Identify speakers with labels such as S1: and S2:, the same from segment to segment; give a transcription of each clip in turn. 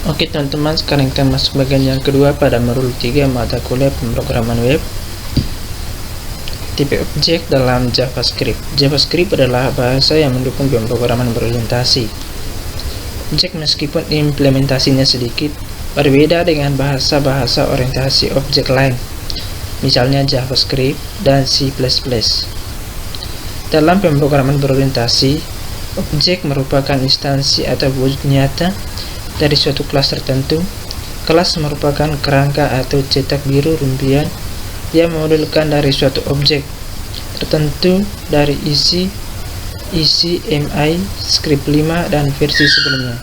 S1: Oke teman-teman, sekarang kita masuk bagian yang kedua pada modul 3 mata kuliah pemrograman web. Tipe objek dalam JavaScript. JavaScript adalah bahasa yang mendukung pemrograman berorientasi objek, meskipun implementasinya sedikit berbeda dengan bahasa-bahasa orientasi objek lain, misalnya JavaScript dan C++. Dalam pemrograman berorientasi, objek merupakan instansi atau wujud nyata dari suatu kelas tertentu. Kelas merupakan kerangka atau cetak biru rumpian yang memodelkan dari suatu objek tertentu dari isi mi script 5 dan versi sebelumnya.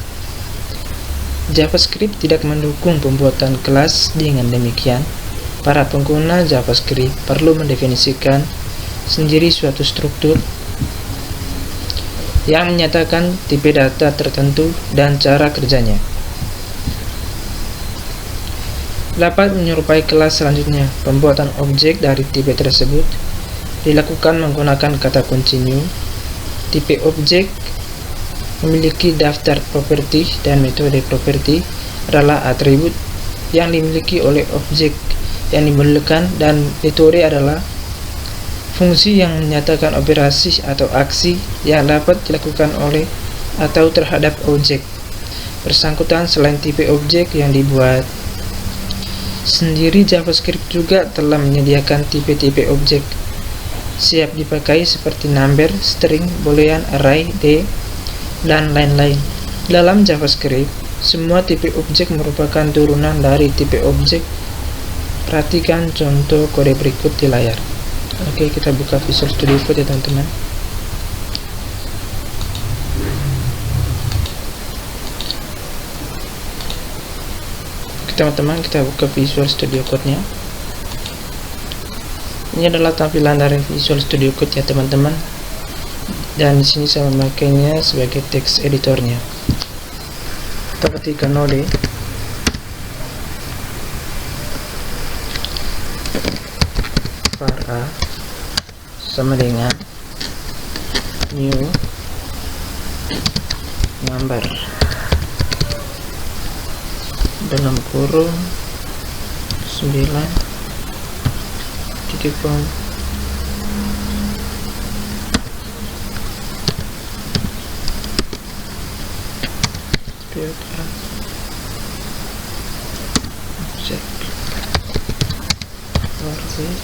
S1: JavaScript tidak mendukung pembuatan kelas. Dengan demikian, para pengguna JavaScript perlu mendefinisikan sendiri suatu struktur yang menyatakan tipe data tertentu dan cara kerjanya. Dapat menyerupai kelas selanjutnya, pembuatan objek dari tipe tersebut dilakukan menggunakan kata kunci new. Tipe objek memiliki daftar properti, dan metode properti adalah atribut yang dimiliki oleh objek yang dimodelkan, dan metode adalah fungsi yang menyatakan operasi atau aksi yang dapat dilakukan oleh atau terhadap objek bersangkutan selain tipe objek yang dibuat sendiri. JavaScript juga telah menyediakan tipe-tipe objek siap dipakai seperti number, string, boolean, array, dan lain-lain. Dalam JavaScript, semua tipe objek merupakan turunan dari tipe objek. Perhatikan contoh kode berikut di layar. Oke, kita buka Visual Studio Code ya teman-teman. Teman-teman, kita buka Visual Studio Code-nya. Ini adalah tampilan dari Visual Studio Code ya teman-teman. Dan di sini saya memakainya sebagai text editornya. Kita ketikkan node var sama dengan new number dalam kurung 9 titik build object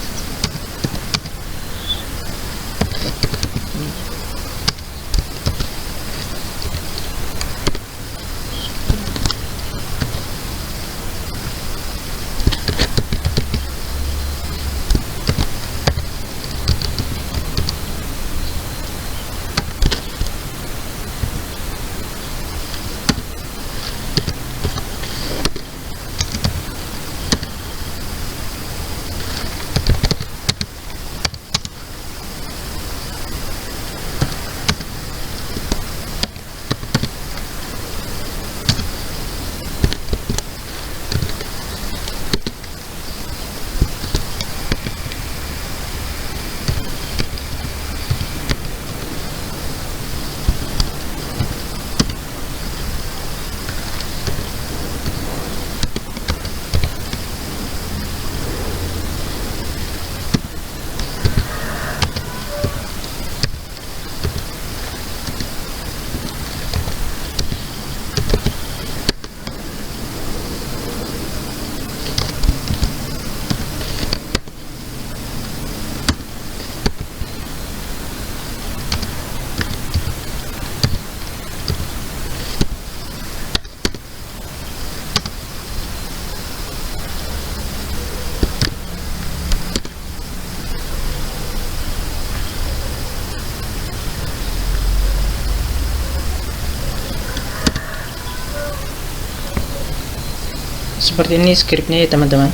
S1: seperti ini scriptnya ya teman-teman.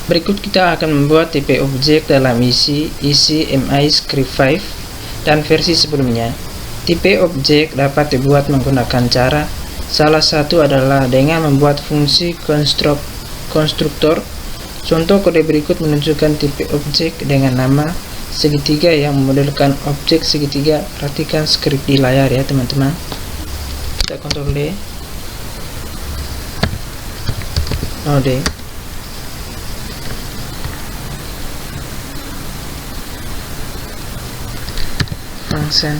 S1: Berikut kita akan membuat tipe objek dalam isi mi script 5 dan versi sebelumnya. Tipe objek dapat dibuat menggunakan cara. Salah satu adalah dengan membuat fungsi konstruktor. Contoh kode berikut menunjukkan tipe objek dengan nama segitiga yang memodelkan objek segitiga. Perhatikan script di layar ya teman-teman. kita Ctrl D, node function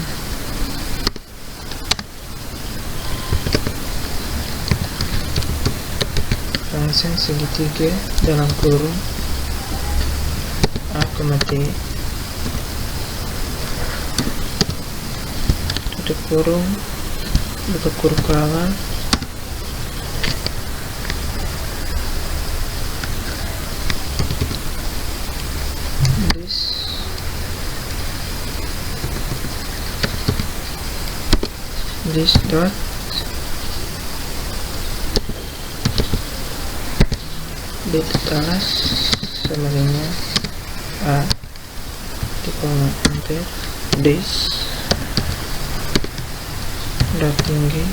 S1: segitiga dalam kurung A, T, tutup kurung, buka kurung kawan, this dot di atas sama dengan A di koma enter this dot tinggi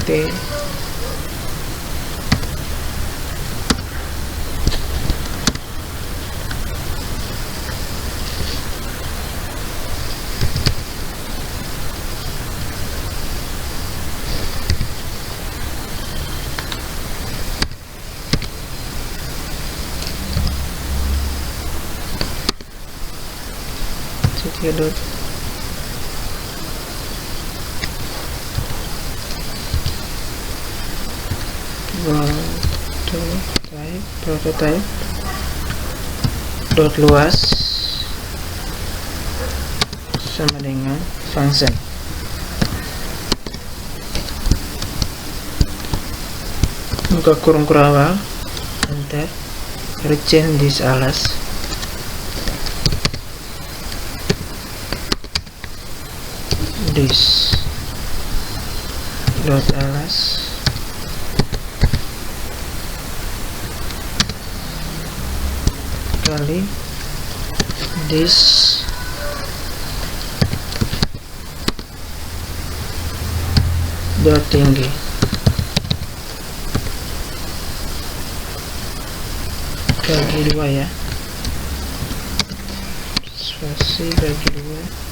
S1: T dot prototype dot luas sama dengan function buka kurung awal enter return this alas this dot alas kali this dot tinggi bagi 2 ya, spasi bagi 2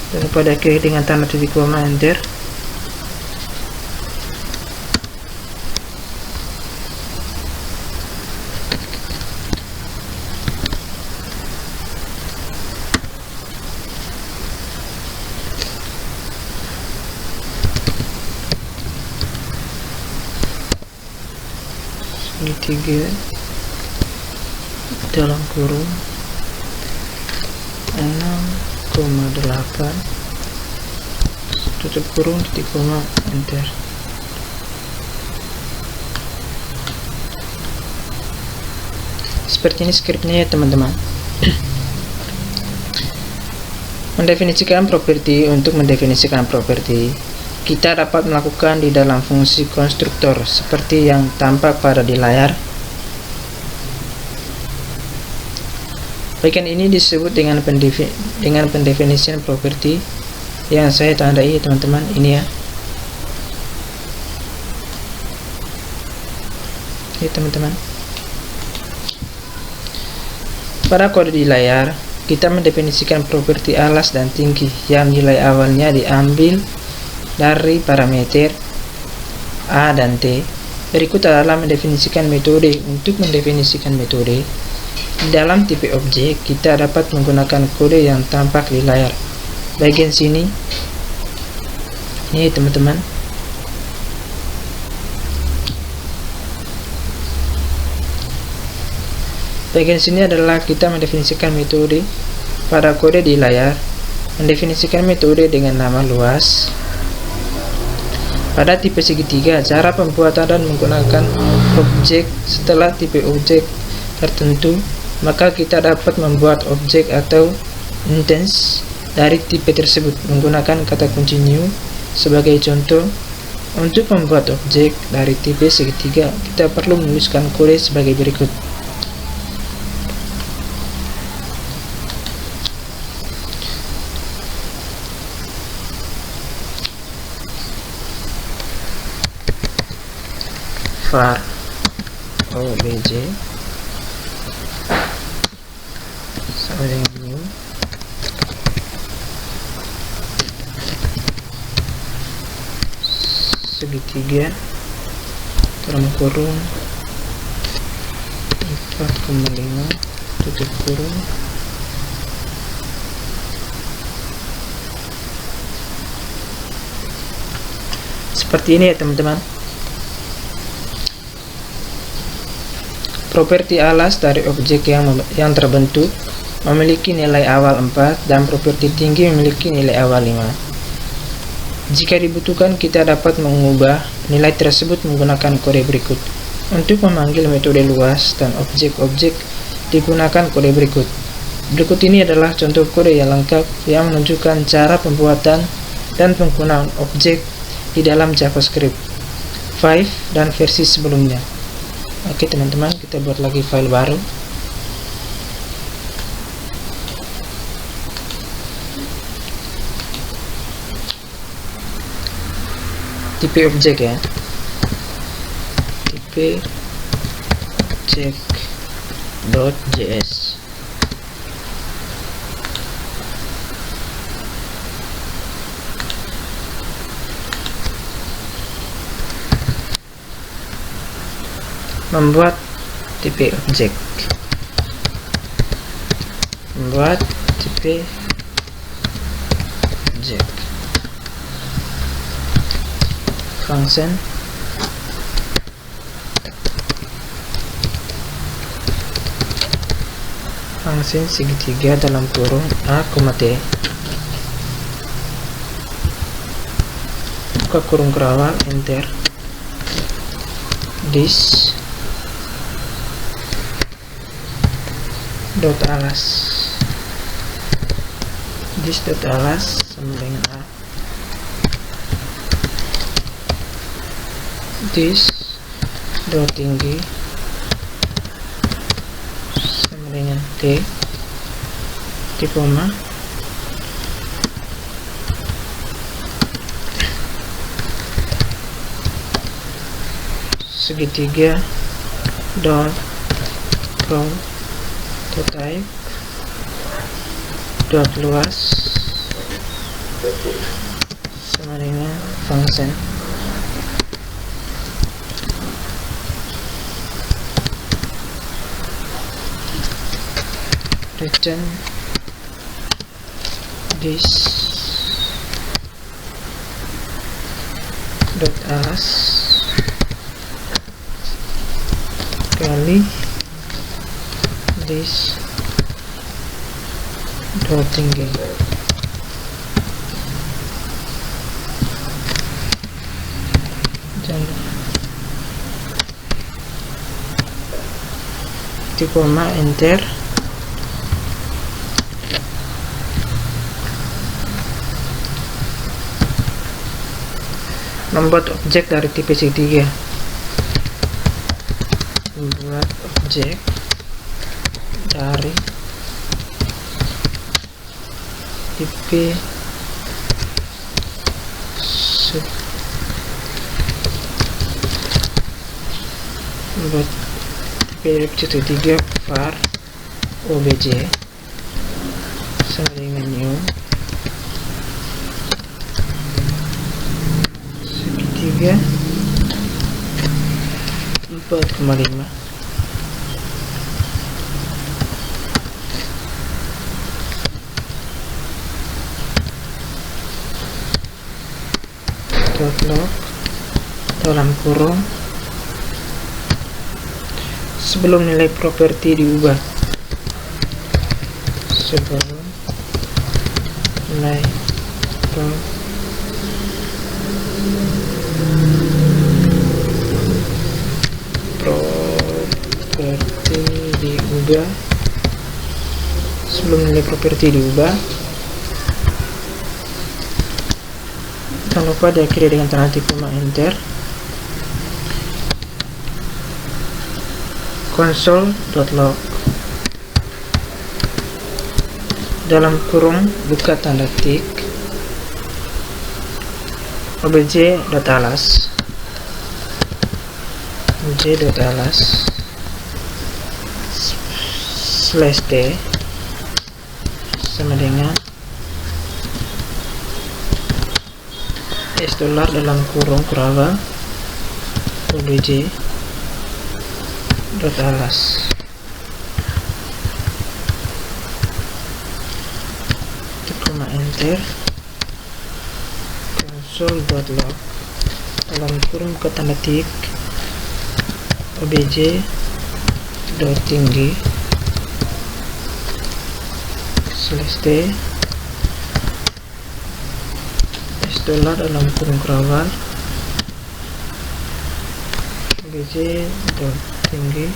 S1: dan pada klik dengan tanda titik koma enter. Segitiga dalam kurung 6,8 tutup kurung titik koma enter. Seperti ini scriptnya ya teman-teman. Mendefinisikan properti. Untuk mendefinisikan properti kita dapat melakukan di dalam fungsi konstruktor seperti yang tampak pada di layar. Bagian ini disebut dengan pendefinisian properti yang saya tandai teman-teman, ini ya. Ini teman-teman. Pada kode di layar kita mendefinisikan properti alas dan tinggi yang nilai awalnya diambil dari parameter A dan T. Berikut adalah mendefinisikan metode. Untuk mendefinisikan metode di dalam tipe objek, kita dapat menggunakan kode yang tampak di layar bagian sini. Ini teman-teman. Bagian sini adalah kita mendefinisikan metode pada kode di layar. Mendefinisikan metode dengan nama luas. Pada tipe segitiga, cara pembuatan dan menggunakan objek setelah tipe objek tertentu, maka kita dapat membuat objek atau instance dari tipe tersebut menggunakan kata kunci new. Sebagai contoh, untuk membuat objek dari tipe segitiga, kita perlu menuliskan kode sebagai berikut. var obj 1 sama dengan new, segitiga dalam kurung 4,5 tutup kurung, seperti ini ya teman-teman. Properti alas dari objek yang terbentuk memiliki nilai awal 4 dan properti tinggi memiliki nilai awal 5. Jika dibutuhkan, kita dapat mengubah nilai tersebut menggunakan kode berikut. Untuk memanggil metode luas dan objek-objek digunakan kode berikut. Berikut ini adalah contoh kode yang lengkap yang menunjukkan cara pembuatan dan penggunaan objek di dalam JavaScript 5 dan versi sebelumnya. Oke teman-teman, kita buat lagi file baru. Tipe objek ya, tipe objek.js. Membuat tipe objek, membuat tipe objek, function segitiga dalam kurung a, t, buka kurung kerawal, enter, this dot alas, this dot alas sama dengan a, this dot tinggi sama dengan t, koma, segitiga dot prototype dot luas sama dengan function return this dot alas kali this dot tinggi. Koma, enter, membuat objek dari tipe segitiga, membuat objek dari tipe membuat tipe segitiga var obj sama dengan new segitiga 4,5 log dalam kurung sebelum nilai properti diubah, sebelum nilai properti diubah, sebelum nilai properti diubah, jangan lupa diakhiri dengan tanda koma, enter, console.log dalam kurung buka tanda tik obj.alas slash t sama dengan $, dalam kurung kurawal obj dot alas. Tekan enter. Console.log dalam kurung tanda tik obj dot tinggi slash t $, dalam kurung kurawal obj dot tinggi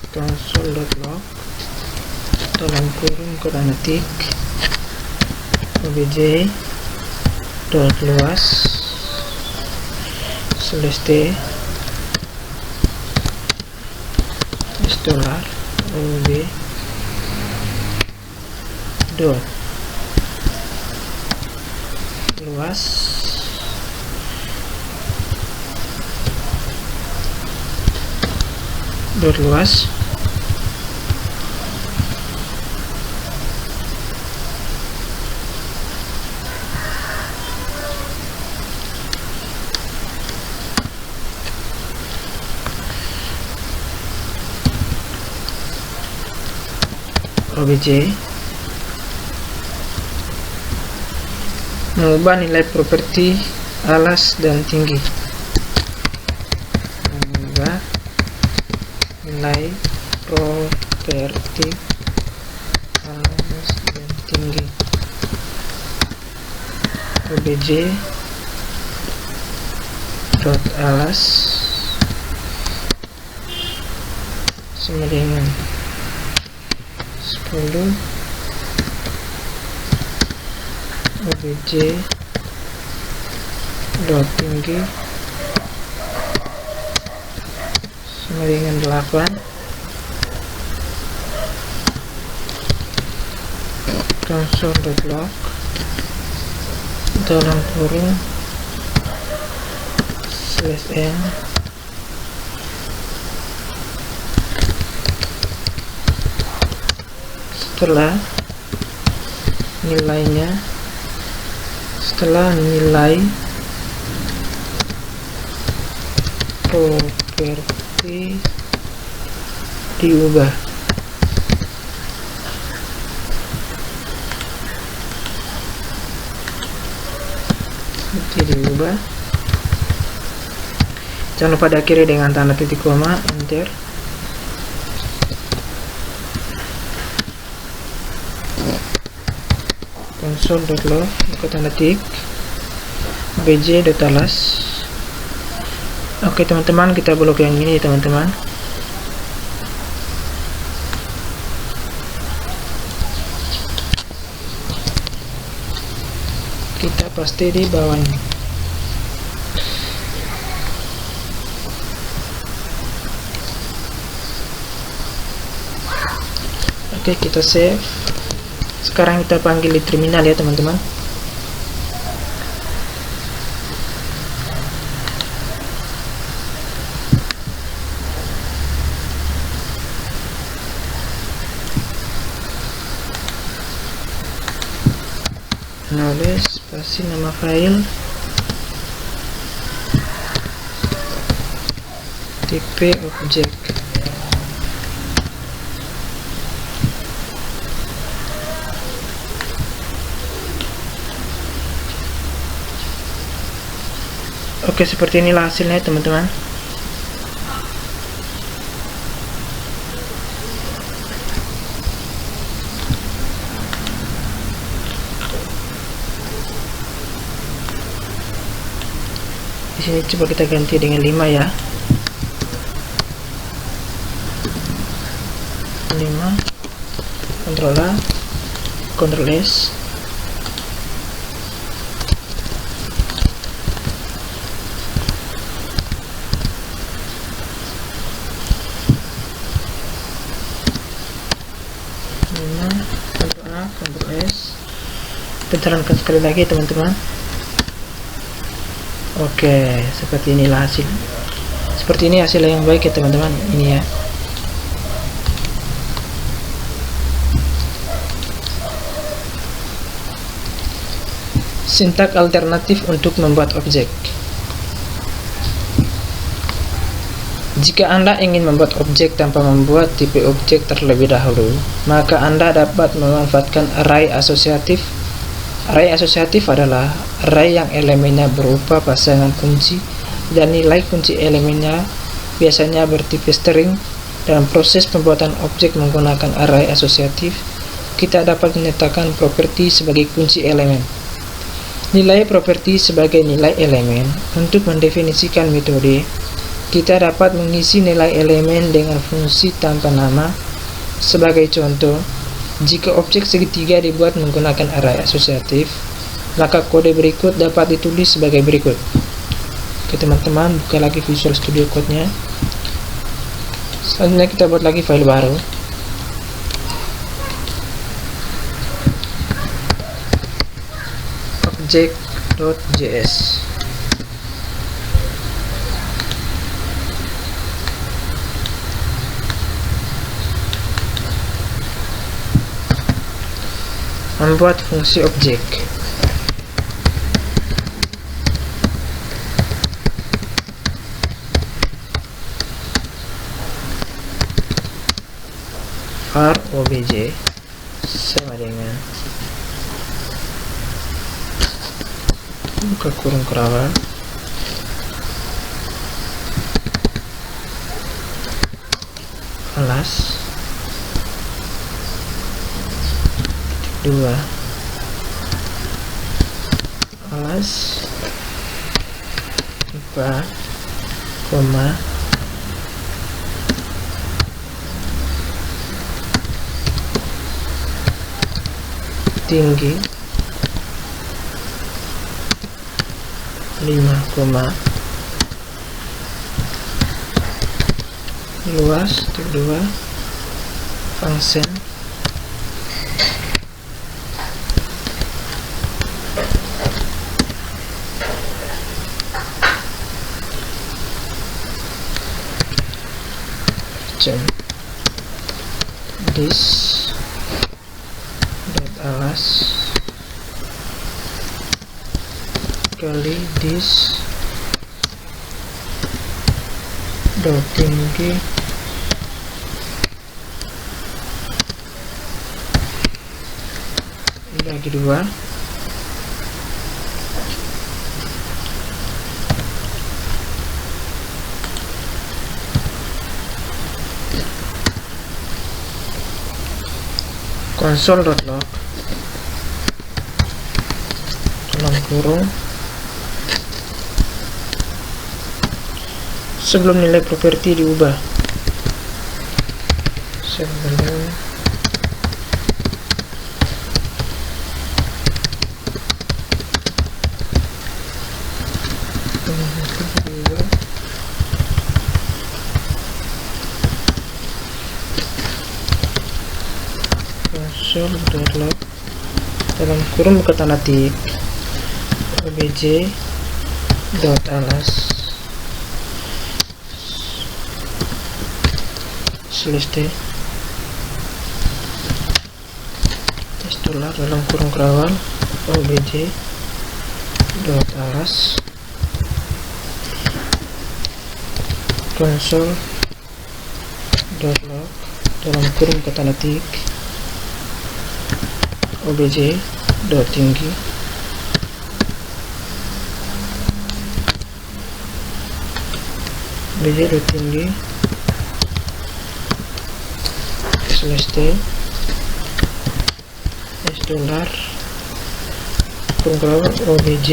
S1: console.log dalam kurung tanda tik obj dot luas slash t $, obj dot luas obj mengubah nilai properti alas dan tinggi, mengubah nilai properti alas dan tinggi obj dot alas sama dengan 10 obj dot tinggi sama dengan 8 console.log dalam kurung slash n setelah nilai properti diubah jangan lupa diakhiri dengan tanda titik koma, enter. Console.log buka tanda tik obj.alas. Oke teman-teman, kita blok yang ini teman-teman. Kita paste di bawahnya. Oke, kita save. Sekarang kita panggil di terminal ya teman-teman. Nulis spasi nama file, tipe objek. Oke, seperti inilah hasilnya teman-teman. Di sini coba kita ganti dengan 5 ya. 5, Ctrl A, Ctrl S. Kita Kita runkan sekali lagi teman-teman. Oke, seperti inilah hasil. Seperti ini hasil yang baik ya teman-teman. Ini ya. Sintak alternatif untuk membuat objek. Jika Anda ingin membuat objek tanpa membuat tipe objek terlebih dahulu, maka Anda dapat memanfaatkan array asosiatif. Array asosiatif adalah array yang elemennya berupa pasangan kunci dan nilai kunci elemennya biasanya bertipe string. Dalam proses pembuatan objek menggunakan array asosiatif, kita dapat menyatakan properti sebagai kunci elemen, nilai properti sebagai nilai elemen. Untuk mendefinisikan metode, kita dapat mengisi nilai elemen dengan fungsi tanpa nama. Sebagai contoh, jika objek segitiga dibuat menggunakan array asosiatif, maka kode berikut dapat ditulis sebagai berikut. Oke teman-teman, buka lagi Visual Studio Code-nya. Selanjutnya kita buat lagi file baru. Object.js. Membuat fungsi objek. var obj sama dengan buka kurung kerawal kelas 2 kelas 4 koma tinggi 5, luas 2 function this alas kali this dot tinggi bagi 2 console.log dalam kurung sebelum nilai properti diubah sebelum console.log dalam kurung buka tanda tik obj dot alas slash t istilah dalam kurung kerawal obj dot alas console dot log dalam kurung buka tanda tik obj dot tinggi obj dot tinggi slash t $, kurung obj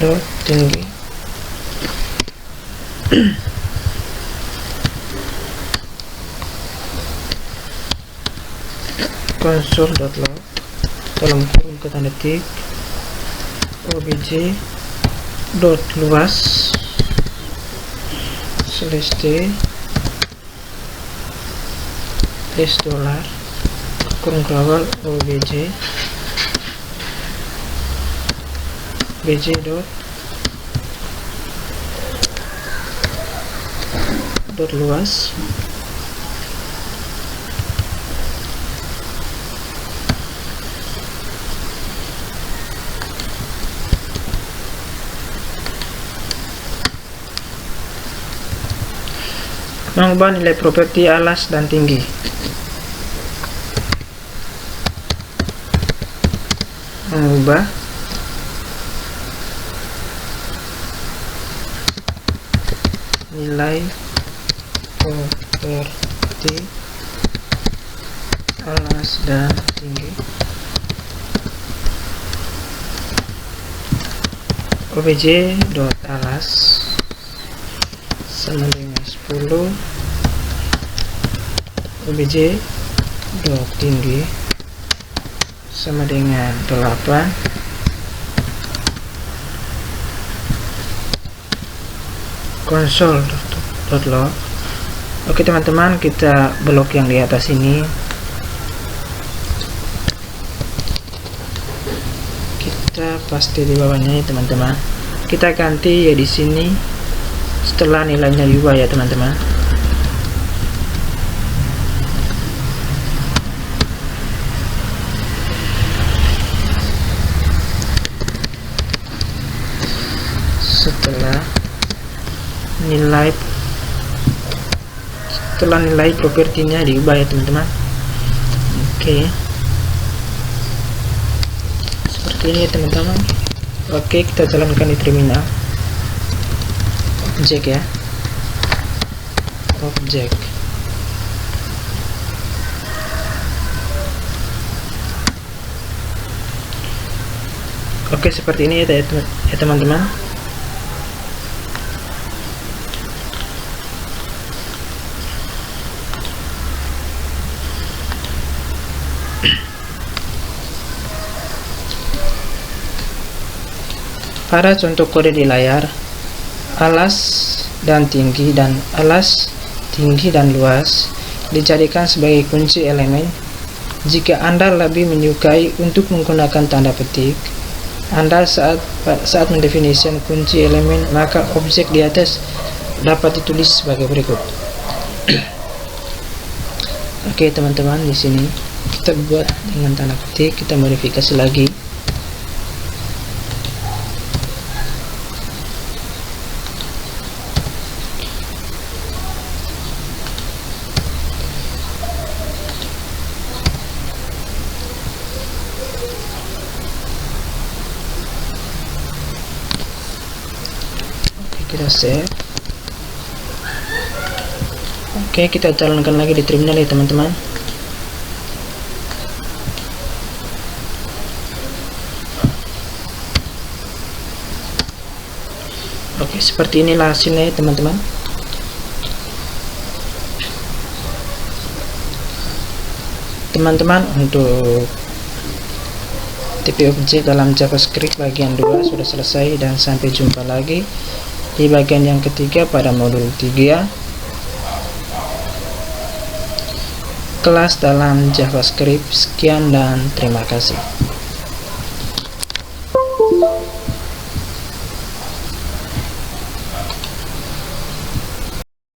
S1: dot tinggi console.log dalam kurung tanda tik obj dot luas /t s dollar kurung kawal obj bj dot luas mengubah nilai properti alas dan tinggi. Mengubah nilai properti alas dan tinggi obj dot alas sama dengan 10 obj dot tinggi sama dengan 8 console.log. Oke teman-teman, kita blok yang di atas ini kita paste di bawahnya ya teman-teman. Kita ganti ya di sini setelah nilainya diubah ya teman-teman. Setelah nilai propertinya diubah ya teman-teman. Oke, seperti ini ya teman-teman. Oke, kita jalankan di terminal. Objek ya, objek. Oke, seperti ini ya teman-teman. Pada contoh kode di layar, alas dan tinggi dan luas dijadikan sebagai kunci elemen. Jika Anda lebih menyukai untuk menggunakan tanda petik Anda saat mendefinisikan kunci elemen, maka objek di atas dapat ditulis sebagai berikut. Oke teman-teman, di sini kita buat dengan tanda petik, kita modifikasi lagi. Kita save. Oke, kita jalankan lagi di terminal ya teman-teman. Oke, seperti inilah hasilnya ya teman-teman. Teman-teman, untuk tipe objek dalam JavaScript bagian 2 sudah selesai, dan sampai jumpa lagi di bagian yang ketiga pada modul 3 kelas dalam JavaScript. Sekian dan terima kasih.